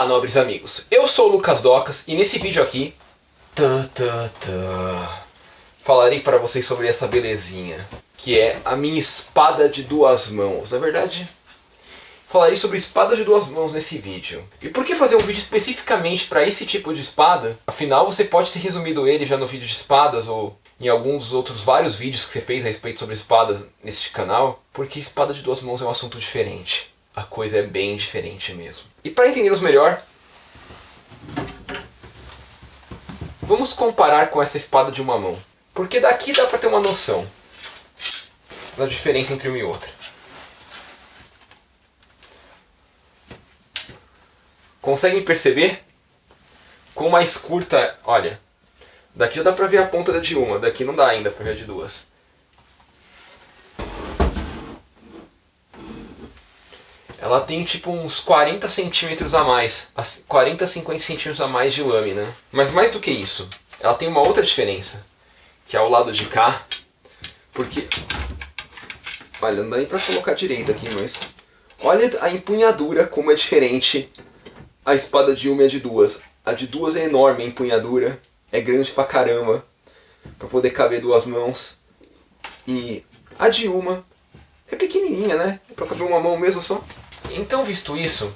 nobres amigos, eu sou o Lucas Docas e nesse vídeo aqui falarei para vocês sobre essa belezinha, que é a minha espada de duas mãos. Na verdade, falarei sobre espada de duas mãos nesse vídeo. E por que fazer um vídeo especificamente para esse tipo de espada? Afinal, você pode ter resumido ele já no vídeo de espadas ou em alguns dos outros vários vídeos que você fez a respeito sobre espadas neste canal, porque espada de duas mãos é um assunto diferente. A coisa é bem diferente mesmo. E para entendermos melhor, vamos comparar com essa espada de uma mão. Porque daqui dá para ter uma noção da diferença entre uma e outra. Conseguem perceber? Com mais curta, olha, daqui dá pra ver a ponta de uma, daqui não dá ainda pra ver a de duas. Ela tem tipo uns 40 centímetros a mais, 40, 50 centímetros a mais de lâmina. Mas mais do que isso, ela tem uma outra diferença, que é o lado de cá, porque... olha, não dá nem pra colocar direito aqui, mas... olha a empunhadura como é diferente a espada de uma e a de duas. A de duas é enorme a empunhadura, é grande pra caramba, pra poder caber duas mãos. E a de uma é pequenininha, né? É pra caber uma mão mesmo só. Então, visto isso,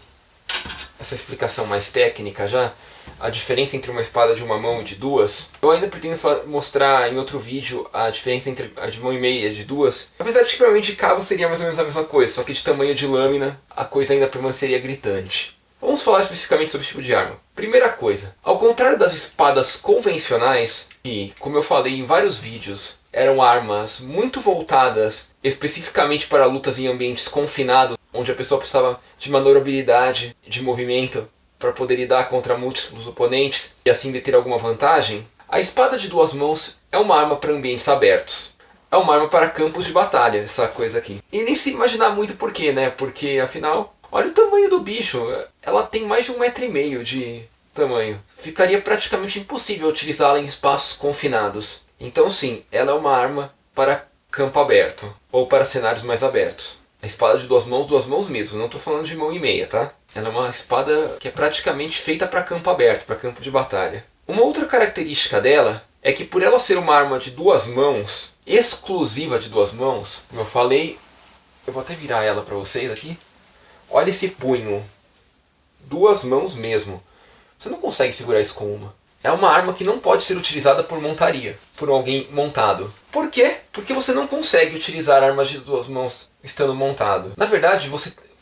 essa explicação mais técnica já, a diferença entre uma espada de uma mão e de duas, eu ainda pretendo mostrar em outro vídeo a diferença entre a de mão e meia e a de duas. Apesar de que provavelmente de cabo seria mais ou menos a mesma coisa, só que de tamanho de lâmina a coisa ainda permaneceria gritante. Vamos falar especificamente sobre esse tipo de arma. Primeira coisa, ao contrário das espadas convencionais, que, como eu falei em vários vídeos, eram armas muito voltadas especificamente para lutas em ambientes confinados, onde a pessoa precisava de manobrabilidade, de movimento, para poder lidar contra múltiplos oponentes e assim deter alguma vantagem, a espada de duas mãos é uma arma para ambientes abertos. É uma arma para campos de batalha, essa coisa aqui. E nem se imaginar muito por quê, né? Porque, afinal, olha o tamanho do bicho. Ela tem mais de 1,5 m de tamanho. Ficaria praticamente impossível utilizá-la em espaços confinados. Então sim, ela é uma arma para campo aberto, ou para cenários mais abertos. A espada de duas mãos mesmo, não estou falando de mão e meia, tá? Ela é uma espada que é praticamente feita para campo aberto, para campo de batalha. Uma outra característica dela é que por ela ser uma arma de duas mãos, exclusiva de duas mãos, como eu falei, eu vou até virar ela para vocês aqui. Olha esse punho, duas mãos mesmo. Você não consegue segurar isso com uma. É uma arma que não pode ser utilizada por montaria, por alguém montado. Por quê? Porque você não consegue utilizar armas de duas mãos estando montado. Na verdade,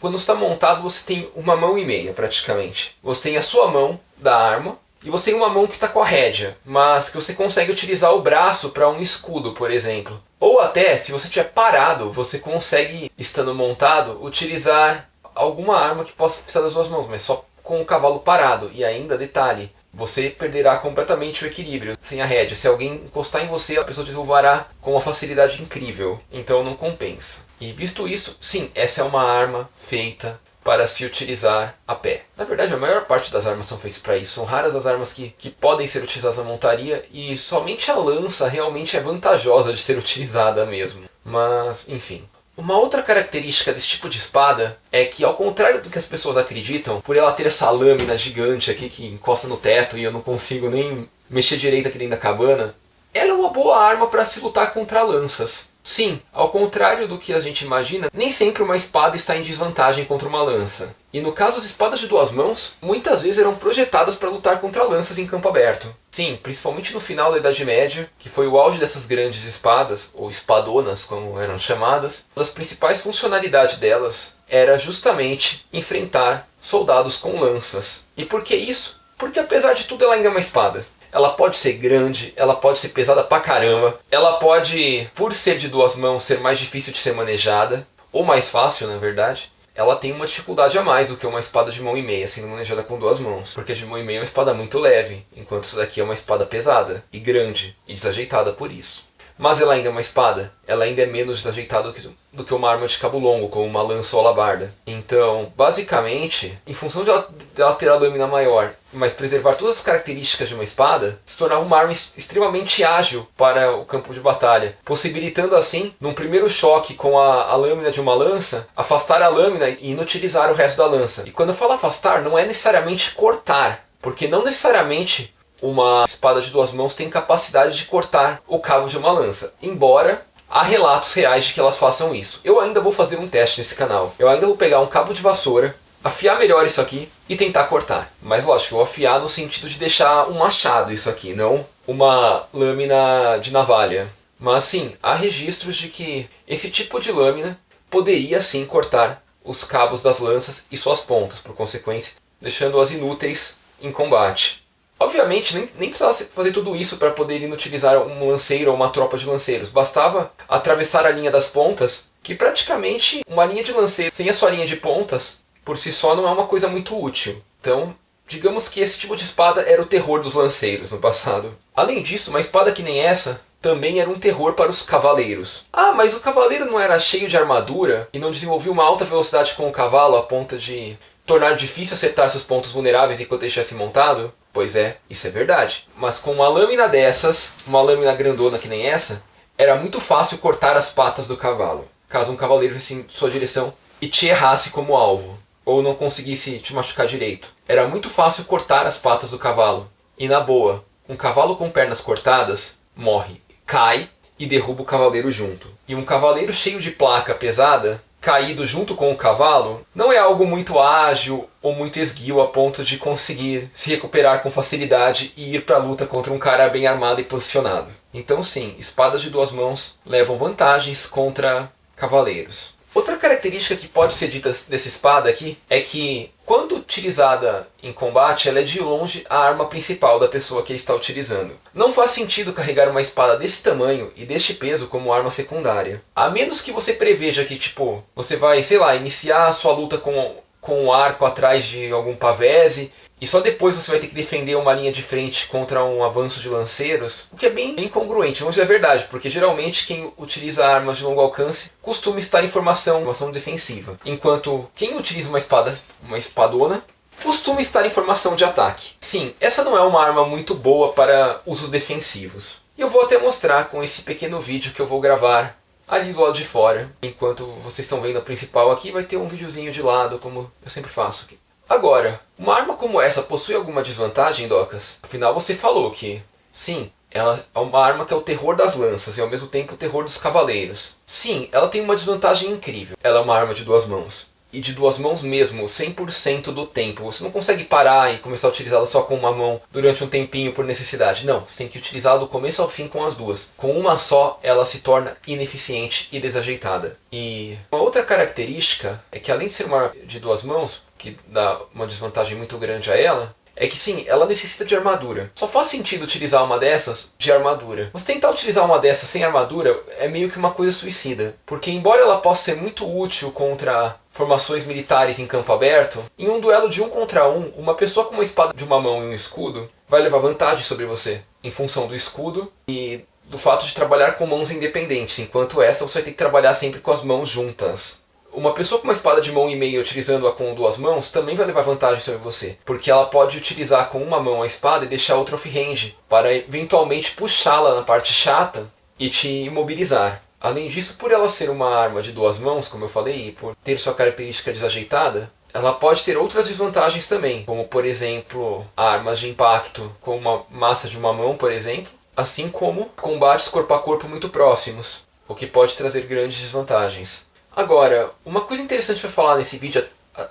quando você está montado, você tem uma mão e meia praticamente. Você tem a sua mão da arma e você tem uma mão que está com a rédea, mas que você consegue utilizar o braço para um escudo, por exemplo. Ou até, se você estiver parado, você consegue, estando montado, utilizar alguma arma que possa precisar das suas mãos, mas só com o cavalo parado. E ainda, detalhe, você perderá completamente o equilíbrio sem a rédea. Se alguém encostar em você, a pessoa te derrubará com uma facilidade incrível. Então não compensa. E visto isso, sim, essa é uma arma feita para se utilizar a pé. Na verdade, a maior parte das armas são feitas para isso. São raras as armas que podem ser utilizadas na montaria, e somente a lança realmente é vantajosa de ser utilizada mesmo. Mas, enfim. Uma outra característica desse tipo de espada é que, ao contrário do que as pessoas acreditam, por ela ter essa lâmina gigante aqui que encosta no teto e eu não consigo nem mexer direito aqui dentro da cabana, ela é uma boa arma para se lutar contra lanças. Sim, ao contrário do que a gente imagina, nem sempre uma espada está em desvantagem contra uma lança. E no caso, as espadas de duas mãos, muitas vezes eram projetadas para lutar contra lanças em campo aberto. Sim, principalmente no final da Idade Média, que foi o auge dessas grandes espadas, ou espadonas como eram chamadas, uma das principais funcionalidades delas era justamente enfrentar soldados com lanças. E por que isso? Porque apesar de tudo ela ainda é uma espada. Ela pode ser grande, ela pode ser pesada pra caramba, ela pode, por ser de duas mãos, ser mais difícil de ser manejada, ou mais fácil, na verdade. Ela tem uma dificuldade a mais do que uma espada de mão e meia sendo manejada com duas mãos, porque a de mão e meia é uma espada muito leve, enquanto essa daqui é uma espada pesada, e grande, e desajeitada por isso. mas ela ainda é uma espada. Ela ainda é menos desajeitada do que uma arma de cabo longo, como uma lança ou alabarda. Então, basicamente, em função de ela ter a lâmina maior, mas preservar todas as características de uma espada, se tornava uma arma extremamente ágil para o campo de batalha, possibilitando assim, num primeiro choque com a lâmina de uma lança, afastar a lâmina e inutilizar o resto da lança. E quando eu falo afastar, não é necessariamente cortar, porque não necessariamente uma espada de duas mãos tem capacidade de cortar o cabo de uma lança, embora há relatos reais de que elas façam isso. Eu ainda vou fazer um teste nesse canal. Eu ainda vou pegar um cabo de vassoura, afiar melhor isso aqui e tentar cortar. Mas lógico, eu vou afiar no sentido de deixar um machado isso aqui, não uma lâmina de navalha. Mas sim, há registros de que esse tipo de lâmina poderia sim cortar os cabos das lanças e suas pontas, por consequência, deixando-as inúteis em combate. Obviamente, nem precisava fazer tudo isso para poder inutilizar um lanceiro ou uma tropa de lanceiros. Bastava atravessar a linha das pontas, que praticamente uma linha de lanceiro sem a sua linha de pontas, por si só, não é uma coisa muito útil. Então, digamos que esse tipo de espada era o terror dos lanceiros no passado. Além disso, uma espada que nem essa também era um terror para os cavaleiros. Ah, mas o cavaleiro não era cheio de armadura e não desenvolvia uma alta velocidade com o cavalo a ponto de tornar difícil acertar seus pontos vulneráveis enquanto ele estivesse montado? Pois é, isso é verdade. Mas com uma lâmina dessas, uma lâmina grandona que nem essa, era muito fácil cortar as patas do cavalo, caso um cavaleiro viesse em sua direção e te errasse como alvo, ou não conseguisse te machucar direito. Era muito fácil cortar as patas do cavalo. E na boa, um cavalo com pernas cortadas morre, cai e derruba o cavaleiro junto. E um cavaleiro cheio de placa pesada, caído junto com o cavalo, não é algo muito ágil ou muito esguio a ponto de conseguir se recuperar com facilidade e ir para a luta contra um cara bem armado e posicionado. Então sim, espadas de duas mãos levam vantagens contra cavaleiros. Outra característica que pode ser dita dessa espada aqui é que, quando utilizada em combate, ela é de longe a arma principal da pessoa que está utilizando. Não faz sentido carregar uma espada desse tamanho e deste peso como arma secundária. A menos que você preveja que, tipo, você vai, sei lá, iniciar a sua luta com um arco atrás de algum pavese, e só depois você vai ter que defender uma linha de frente contra um avanço de lanceiros, o que é bem incongruente, vamos dizer a verdade, porque geralmente quem utiliza armas de longo alcance costuma estar em formação defensiva, enquanto quem utiliza uma espadona, costuma estar em formação de ataque. Sim, essa não é uma arma muito boa para usos defensivos. E eu vou até mostrar com esse pequeno vídeo que eu vou gravar ali do lado de fora. Enquanto vocês estão vendo a principal aqui, vai ter um videozinho de lado, como eu sempre faço aqui. Agora, uma arma como essa possui alguma desvantagem, Docas? Afinal, você falou que, sim, ela é uma arma que é o terror das lanças e ao mesmo tempo o terror dos cavaleiros. Sim, ela tem uma desvantagem incrível. Ela é uma arma de duas mãos. E de duas mãos mesmo, 100% do tempo. Você não consegue parar e começar a utilizá-la só com uma mão durante um tempinho por necessidade. Não, você tem que utilizá-la do começo ao fim com as duas. Com uma só, ela se torna ineficiente e desajeitada. E uma outra característica é que, além de ser uma arma de duas mãos, que dá uma desvantagem muito grande a ela, é que sim, ela necessita de armadura. Só faz sentido utilizar uma dessas de armadura. Você tentar utilizar uma dessas sem armadura é meio que uma coisa suicida. Porque embora ela possa ser muito útil contra formações militares em campo aberto, em um duelo de 1 contra 1, uma pessoa com uma espada de uma mão e um escudo vai levar vantagem sobre você, em função do escudo e do fato de trabalhar com mãos independentes, enquanto essa você vai ter que trabalhar sempre com as mãos juntas. Uma pessoa com uma espada de mão e meia utilizando-a com duas mãos também vai levar vantagem sobre você, porque ela pode utilizar com uma mão a espada e deixar outra off-range, para eventualmente puxá-la na parte chata e te imobilizar. Além disso, por ela ser uma arma de duas mãos, como eu falei, e por ter sua característica desajeitada, ela pode ter outras desvantagens também, como por exemplo, armas de impacto com uma massa de uma mão, por exemplo, assim como combates corpo a corpo muito próximos, o que pode trazer grandes desvantagens. Agora, uma coisa interessante para falar nesse vídeo,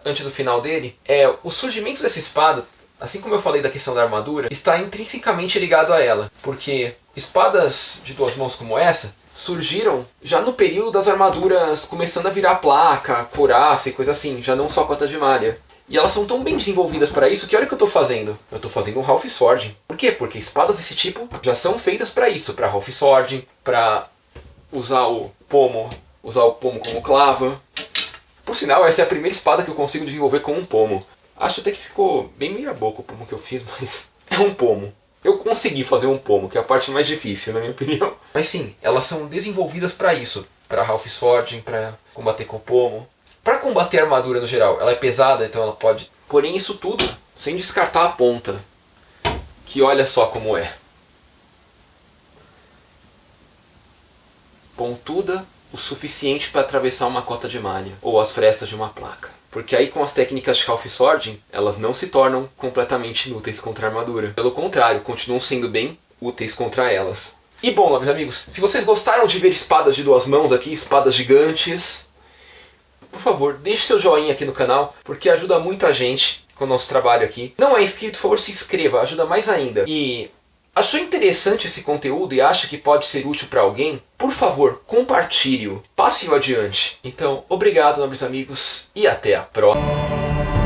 antes do final dele, é o surgimento dessa espada, assim como eu falei da questão da armadura, está intrinsecamente ligado a ela, porque espadas de duas mãos como essa surgiram já no período das armaduras começando a virar placa, couraça e coisa assim, já não só cota de malha. E elas são tão bem desenvolvidas para isso que olha o que eu estou fazendo. Eu estou fazendo um Half Sword. Por quê? Porque espadas desse tipo já são feitas para isso, para Half Sword, para usar o pomo como clava. Por sinal, essa é a primeira espada que eu consigo desenvolver com um pomo. Acho até que ficou bem meia boca o pomo que eu fiz, mas é um pomo. Eu consegui fazer um pomo, que é a parte mais difícil, na minha opinião. Mas sim, elas são desenvolvidas para isso. Para Half Swording, para combater com pomo. Para combater a armadura no geral. Ela é pesada, então ela pode... Porém isso tudo sem descartar a ponta. Que olha só como é. Pontuda o suficiente para atravessar uma cota de malha. Ou as frestas de uma placa. Porque aí com as técnicas de Half Swording, elas não se tornam completamente inúteis contra a armadura. Pelo contrário, continuam sendo bem úteis contra elas. E bom, meus amigos, se vocês gostaram de ver espadas de duas mãos aqui, espadas gigantes, por favor, deixe seu joinha aqui no canal, porque ajuda muito a gente com o nosso trabalho aqui. Não é inscrito, por favor, se inscreva, ajuda mais ainda. E achou interessante esse conteúdo e acha que pode ser útil para alguém? Por favor, compartilhe-o, passe-o adiante. Então, obrigado, nobres amigos, e até a próxima.